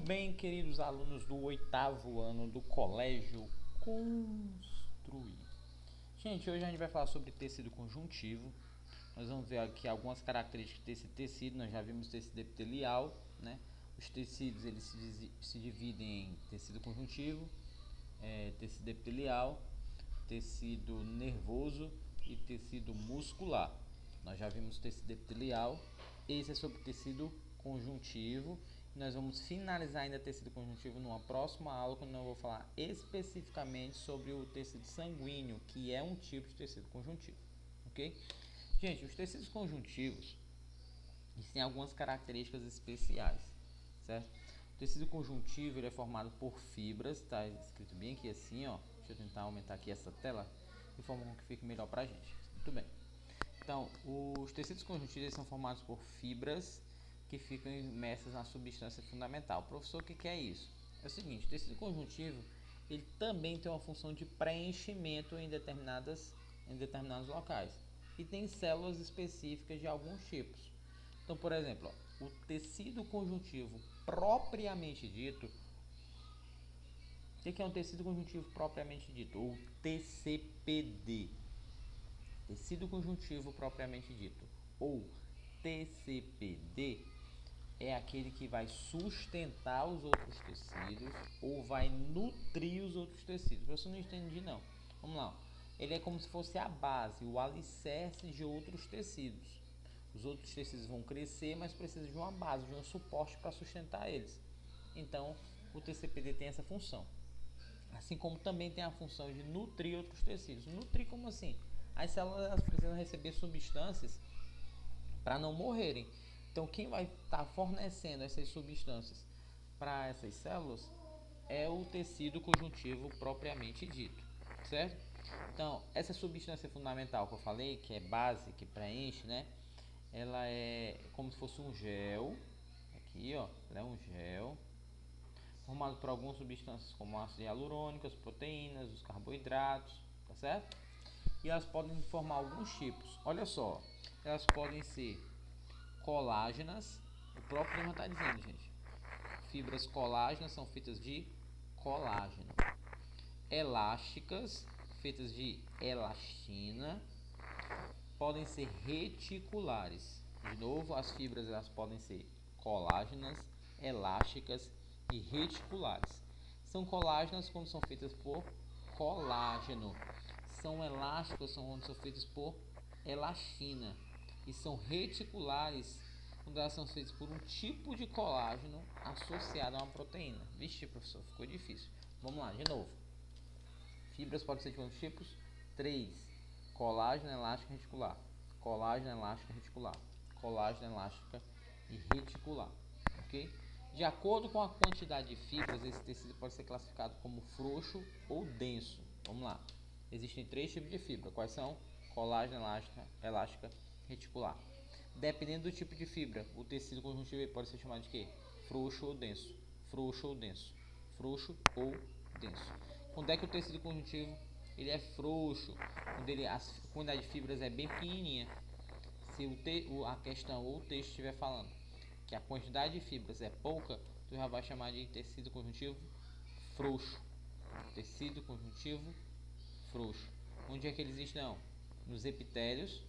bem, queridos alunos do oitavo ano do Colégio Construir? Gente, hoje a gente vai falar sobre tecido conjuntivo. Nós vamos ver aqui algumas características desse tecido. Nós já vimos tecido epitelial, né? Os tecidos eles se dividem em tecido conjuntivo, tecido epitelial, tecido nervoso e tecido muscular. Nós já vimos tecido epitelial. Esse é sobre tecido conjuntivo. Nós vamos finalizar ainda tecido conjuntivo numa próxima aula, quando eu vou falar especificamente sobre o tecido sanguíneo, que é um tipo de tecido conjuntivo, ok? Gente, os tecidos conjuntivos têm algumas características especiais, certo? O tecido conjuntivo ele é formado por fibras, está escrito bem aqui assim, ó. Deixa eu tentar aumentar aqui essa tela de forma que fique melhor para a gente. Muito bem. Então, os tecidos conjuntivos são formados por fibras que ficam imersas na substância fundamental. Professor, o que é isso? É o seguinte, o tecido conjuntivo ele também tem uma função de preenchimento em determinados locais e tem células específicas de alguns tipos. Então, por exemplo, o tecido conjuntivo propriamente dito, o que é um tecido conjuntivo propriamente dito? Ou TCPD. Tecido conjuntivo propriamente dito, ou TCPD, é aquele que vai sustentar os outros tecidos ou vai nutrir os outros tecidos. Você não entende não. Vamos lá. Ele é como se fosse a base, o alicerce de outros tecidos. Os outros tecidos vão crescer, mas precisam de uma base, de um suporte para sustentar eles. Então, o TCPD tem essa função. Assim como também tem a função de nutrir outros tecidos. Nutrir como assim? As células precisam receber substâncias para não morrerem. Então, quem vai estar fornecendo essas substâncias para essas células é o tecido conjuntivo propriamente dito, certo? Então, essa substância fundamental que eu falei, que é base, que preenche, né? Ela é como se fosse um gel, aqui ó, ela é um gel formado por algumas substâncias como ácido hialurônico, as proteínas, os carboidratos, tá certo? E elas podem formar alguns tipos. Olha só, elas podem ser colágenas, o próprio nome está dizendo, gente. Fibras colágenas são feitas de colágeno. Elásticas, feitas de elastina. Podem ser reticulares. De novo, as fibras elas podem ser colágenas, elásticas e reticulares. São colágenas quando são feitas por colágeno. São elásticas quando são feitas por elastina. E são reticulares quando elas são feitas por um tipo de colágeno associado a uma proteína. Vixe, professor, ficou difícil. Vamos lá, de novo. Fibras podem ser de quantos tipos? 3. Colágeno, elástica e reticular. Colágeno, elástica e reticular. Colágeno, elástica e reticular. Ok? De acordo com a quantidade de fibras, esse tecido pode ser classificado como frouxo ou denso. Vamos lá. Existem 3 tipos de fibra. Quais são? Colágeno, elástica e reticular. Dependendo do tipo de fibra, o tecido conjuntivo pode ser chamado de quê? Frouxo ou denso. Frouxo ou denso. Frouxo ou denso. Quando é que o tecido conjuntivo ele é frouxo? Quando a quantidade de fibras é bem pequenininha. Se a questão ou o texto estiver falando que a quantidade de fibras é pouca, tu já vai chamar de tecido conjuntivo frouxo. Tecido conjuntivo frouxo. Onde é que eles estão? Nos epitélios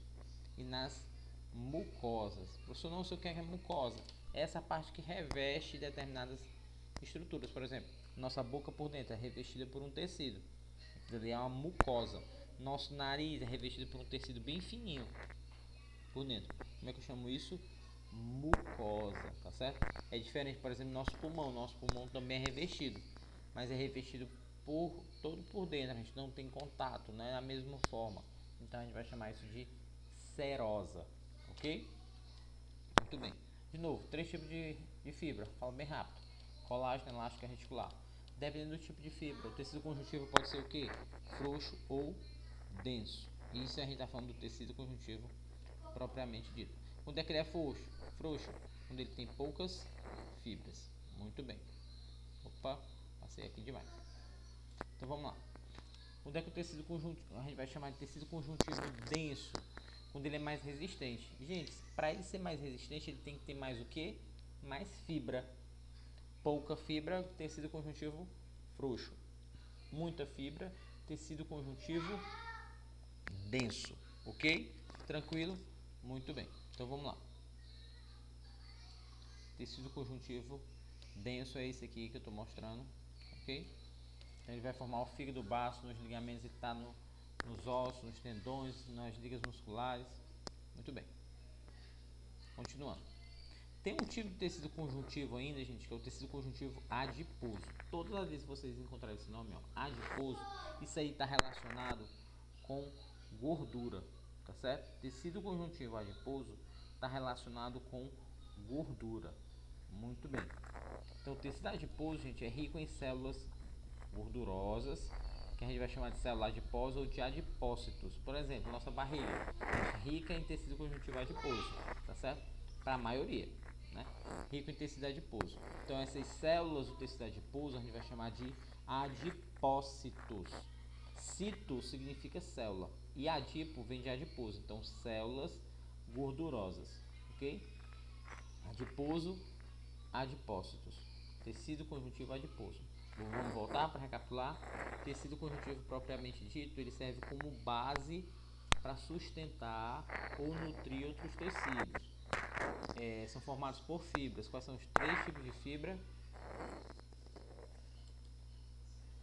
e nas mucosas. Professor, não sei o que é mucosa. É essa parte que reveste determinadas estruturas. Por exemplo, nossa boca por dentro é revestida por um tecido. Ali é uma mucosa. Nosso nariz é revestido por um tecido bem fininho por dentro. Como é que eu chamo isso? Mucosa, tá certo? É diferente, por exemplo, nosso pulmão. Nosso pulmão também é revestido, mas é revestido todo por dentro. A gente não tem contato, não é da mesma forma. Então a gente vai chamar isso de serosa, ok? Muito bem. De novo, 3 tipos de fibra. Fala bem rápido. Colágeno, elástico e reticular. Dependendo do tipo de fibra, o tecido conjuntivo pode ser o que? Frouxo ou denso. Isso a gente está falando do tecido conjuntivo propriamente dito. Quando é que ele é frouxo? Frouxo. Quando ele tem poucas fibras. Muito bem. Opa, passei aqui demais. Então vamos lá. Quando é que o tecido conjuntivo, a gente vai chamar de tecido conjuntivo denso? Quando ele é mais resistente. Gente, para ele ser mais resistente, ele tem que ter mais o que? Mais fibra. Pouca fibra, tecido conjuntivo frouxo. Muita fibra, tecido conjuntivo denso. Ok? Tranquilo? Muito bem. Então vamos lá. Tecido conjuntivo denso é esse aqui que eu estou mostrando. Ok? Então ele vai formar o fígado baço nos ligamentos e está nos ossos, nos tendões, nas ligas musculares. Muito bem. Continuando. Tem um tipo de tecido conjuntivo ainda, gente, que é o tecido conjuntivo adiposo. Todas as vezes que vocês encontrarem esse nome, ó, adiposo, isso aí está relacionado com gordura, tá certo? Tecido conjuntivo adiposo está relacionado com gordura. Muito bem. Então, o tecido adiposo, gente, é rico em células gordurosas, que a gente vai chamar de célula adiposa ou de adipócitos. Por exemplo, nossa barriga é rica em tecido conjuntivo adiposo, tá certo? Para a maioria, né? Rico em tecido adiposo. Então, essas células do tecido adiposo a gente vai chamar de adipócitos. Cito significa célula e adipo vem de adiposo, então células gordurosas, ok? Adiposo, adipócitos, tecido conjuntivo adiposo. Vamos voltar para recapitular. Tecido conjuntivo propriamente dito, ele serve como base para sustentar ou nutrir outros tecidos. São formados por fibras. Quais são os 3 tipos de fibra?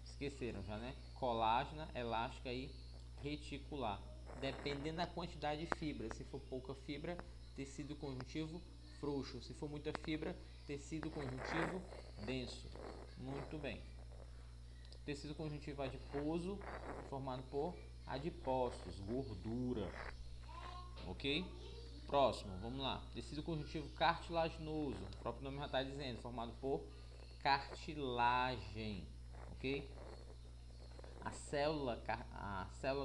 Esqueceram já, né? Colágena, elástica e reticular. Dependendo da quantidade de fibra. Se for pouca fibra, tecido conjuntivo frouxo. Se for muita fibra, tecido conjuntivo denso. Muito bem. Tecido conjuntivo adiposo, formado por adipócitos, gordura. Ok? Próximo, vamos lá. Tecido conjuntivo cartilaginoso, o próprio nome já está dizendo, formado por cartilagem. Ok? A célula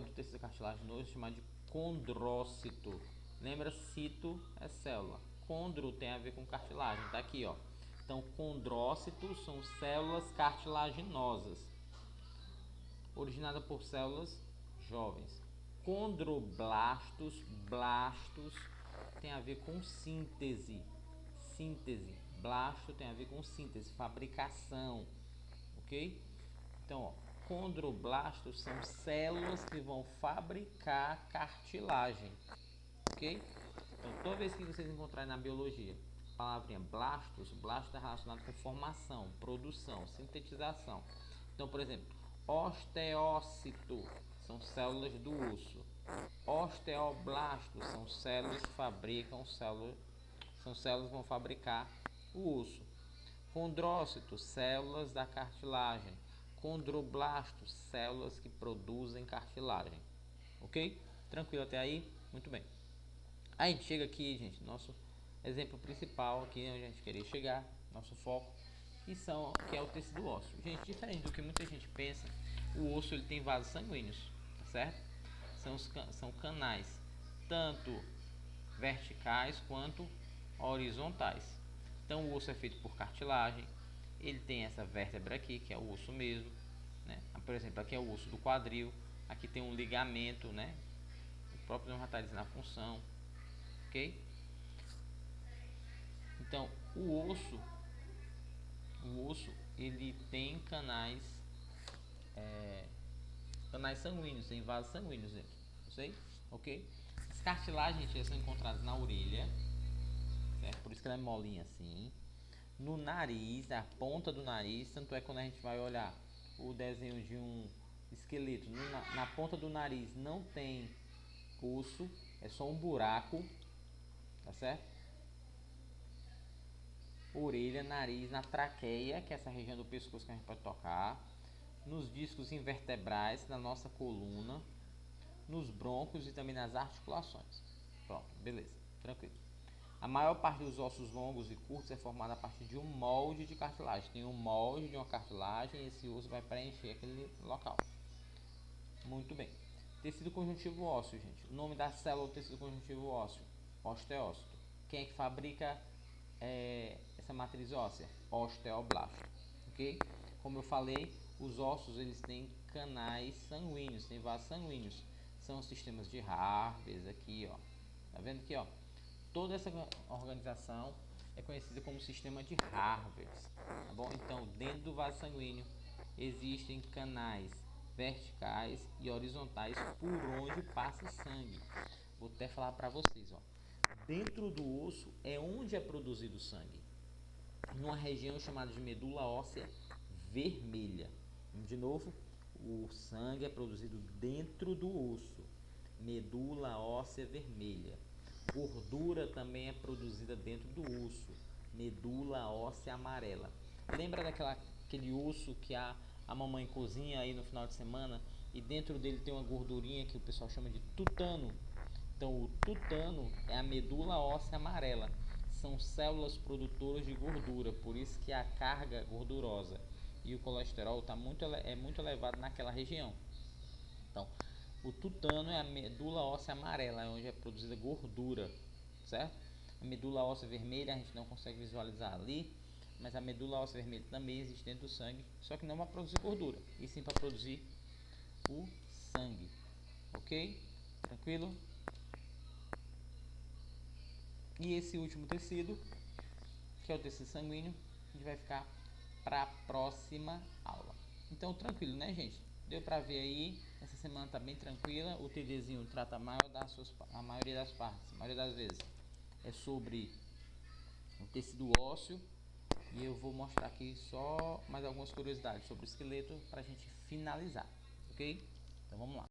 do tecido cartilaginoso é chamada de condrócito. Lembra, cito é célula. Condro tem a ver com cartilagem, tá aqui, ó. Então, condrócitos são células cartilaginosas, originada por células jovens. Condroblastos, blastos tem a ver com síntese. Síntese. Blasto tem a ver com síntese, fabricação. Ok? Então, ó, condroblastos são células que vão fabricar cartilagem. Ok? Então, toda vez que vocês encontrarem na biologia a palavrinha blastos, blasto está relacionado com formação, produção, sintetização. Então, por exemplo, osteócito são células do osso. Osteoblastos são células que fabricam são células que vão fabricar o osso. Condrócitos, células da cartilagem. Condroblastos, células que produzem cartilagem. Ok? Tranquilo até aí? Muito bem. Aí a gente chega aqui, gente, nosso exemplo principal aqui, onde a gente queria chegar, nosso foco, que é o tecido ósseo. Gente, diferente do que muita gente pensa, o osso ele tem vasos sanguíneos, tá certo? São canais, tanto verticais quanto horizontais. Então o osso é feito por cartilagem, ele tem essa vértebra aqui, que é o osso mesmo, né? Por exemplo, aqui é o osso do quadril, aqui tem um ligamento, né? O próprio nome já está dizendo a função, ok? Então o osso ele tem canais sanguíneos, tem vasos sanguíneos dentro, ok? As cartilagens são encontradas na orelha, certo? Por isso que ela é molinha assim. No nariz, a ponta do nariz, tanto é quando a gente vai olhar o desenho de um esqueleto, na ponta do nariz não tem osso, é só um buraco, tá certo? Orelha, nariz, na traqueia, que é essa região do pescoço que a gente pode tocar, nos discos invertebrais, na nossa coluna, nos brônquios e também nas articulações. Pronto, beleza, tranquilo. A maior parte dos ossos longos e curtos é formada a partir de um molde de cartilagem. Tem um molde de uma cartilagem e esse osso vai preencher aquele local. Muito bem. Tecido conjuntivo ósseo, gente. O nome da célula do tecido conjuntivo ósseo? Osteócito. Quem é que fabrica essa matriz óssea? Osteoblasto. Ok? Como eu falei, os ossos eles têm canais sanguíneos, têm vasos sanguíneos. São os sistemas de Harvey aqui, ó. Tá vendo aqui, ó? Toda essa organização é conhecida como sistema de Harvard, tá bom? Então, dentro do vaso sanguíneo existem canais verticais e horizontais por onde passa o sangue. Vou até falar para vocês, ó. Dentro do osso é onde é produzido o sangue, numa região chamada de medula óssea vermelha. De novo, o sangue é produzido dentro do osso, medula óssea vermelha. Gordura também é produzida dentro do osso, medula óssea amarela. Lembra aquele osso que a mamãe cozinha aí no final de semana e dentro dele tem uma gordurinha que o pessoal chama de tutano? Então, o tutano é a medula óssea amarela. São células produtoras de gordura, por isso que a carga gordurosa e o colesterol é muito elevado naquela região. Então, o tutano é a medula óssea amarela, é onde é produzida gordura, certo? A medula óssea vermelha a gente não consegue visualizar ali, mas a medula óssea vermelha também existe dentro do sangue, só que não para produzir gordura, e sim para produzir o sangue, ok? Tranquilo? E esse último tecido, que é o tecido sanguíneo, a gente vai ficar para a próxima aula. Então, tranquilo, né, gente? Deu para ver aí, essa semana tá bem tranquila. O TDzinho trata a maioria das partes, a maioria das vezes. É sobre o tecido ósseo. E eu vou mostrar aqui só mais algumas curiosidades sobre o esqueleto para a gente finalizar, ok? Então vamos lá.